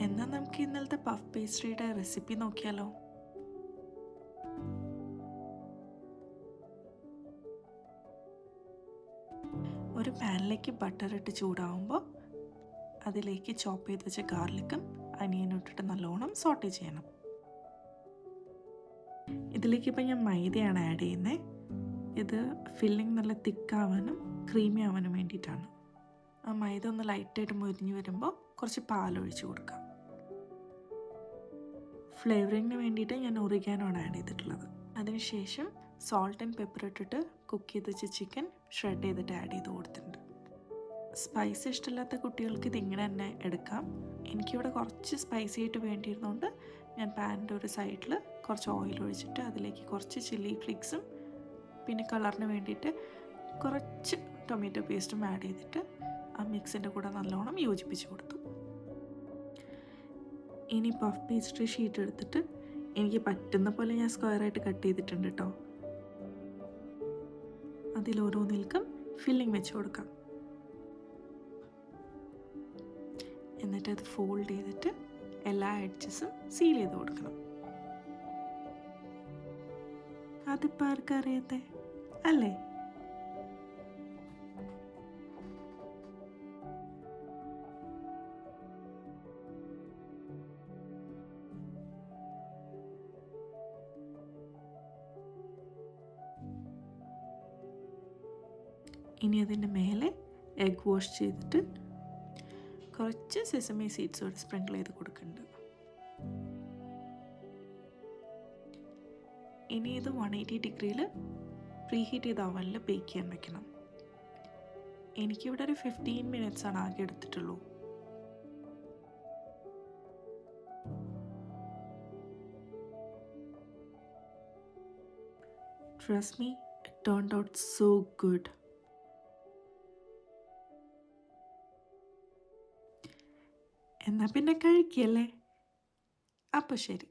എന്നാൽ നമുക്ക് ഇന്നലത്തെ പഫ് പേസ്ട്രിയുടെ റെസിപ്പി നോക്കിയാലോ? ഒരു പാനിലേക്ക് ബട്ടർ ഇട്ട് ചൂടാവുമ്പോൾ അതിലേക്ക് ചോപ്പ് ചെയ്ത് വെച്ച ഗാർലിക്കും അനിയനും ഇട്ടിട്ട് നല്ലോണം സോട്ടേ ചെയ്യണം. ഇതിലേക്ക് ഇപ്പം ഞാൻ മൈദയാണ് ആഡ് ചെയ്യുന്നത്. ഇത് ഫില്ലിങ് നല്ല തിക്കാവാനും ക്രീമി ആവാനും വേണ്ടിയിട്ടാണ്. ആ മൈദ ഒന്ന് ലൈറ്റായിട്ട് മുരിഞ്ഞ് വരുമ്പോൾ കുറച്ച് പാലൊഴിച്ച് കൊടുക്കാം. ഫ്ലേവറിങ്ങിന് വേണ്ടിയിട്ട് ഞാൻ ഒറിഗാനോണ് ആഡ് ചെയ്തിട്ടുള്ളത്. അതിനുശേഷം സോൾട്ട് ആൻഡ് പെപ്പർ ഇട്ടിട്ട് കുക്ക് ചെയ്ത് വെച്ച് ചിക്കൻ ഷ്രെഡ് ചെയ്തിട്ട് ആഡ് ചെയ്ത് കൊടുത്തിട്ടുണ്ട്. സ്പൈസ് ഇഷ്ടമില്ലാത്ത കുട്ടികൾക്ക് ഇതിങ്ങനെ തന്നെ എടുക്കാം. എനിക്കിവിടെ കുറച്ച് സ്പൈസി ആയിട്ട് വേണ്ടിയിരുന്നതുകൊണ്ട് ഞാൻ പാനിൻ്റെ ഒരു സൈഡിൽ കുറച്ച് ഓയിൽ ഒഴിച്ചിട്ട് അതിലേക്ക് കുറച്ച് ചില്ലി ഫ്ലേക്സും പിന്നെ കളറിന് വേണ്ടിയിട്ട് കുറച്ച് ടൊമാറ്റോ പേസ്റ്റും ആഡ് ചെയ്തിട്ട് ആ മിക്സിൻ്റെ കൂടെ നല്ലോണം യോജിപ്പിച്ച് കൊടുത്തു. ഇനി പഫ് പേസ്ട്രി ഷീറ്റ് എടുത്തിട്ട് എനിക്ക് പറ്റുന്ന പോലെ ഞാൻ സ്ക്വയറായിട്ട് കട്ട് ചെയ്തിട്ടുണ്ട് കേട്ടോ. അതിലോരോന്നിൽക്കും ഫില്ലിംഗ് വെച്ച് കൊടുക്കാം. എന്നിട്ട് അത് ഫോൾഡ് ചെയ്തിട്ട് എല്ലാ എഡ്ജസും സീൽ ചെയ്ത് കൊടുക്കണം. അതിപ്പോൾ ആർക്കും അറിയാത്തെ അല്ലേ? ഇനി അതിൻ്റെ മേലെ എഗ് വാഷ് ചെയ്തിട്ട് കുറച്ച് സെസമി സീഡ്സോട് സ്പ്രിങ്കിൾ ചെയ്ത് കൊടുക്കുന്നുണ്ട്. ഇനി ഇത് 180 ഡിഗ്രിയിൽ പ്രീ ഹീറ്റ് ചെയ്ത ഓവനിൽ ബേക്ക് ചെയ്യാൻ വെക്കണം. എനിക്കിവിടെ ഒരു 15 മിനിറ്റ്സാണ് ആകെ എടുത്തിട്ടുള്ളൂ. Trust me, it turned out so good. എന്നാൽ പിന്നെ കഴിക്കല്ലേ? അപ്പോൾ ശരി.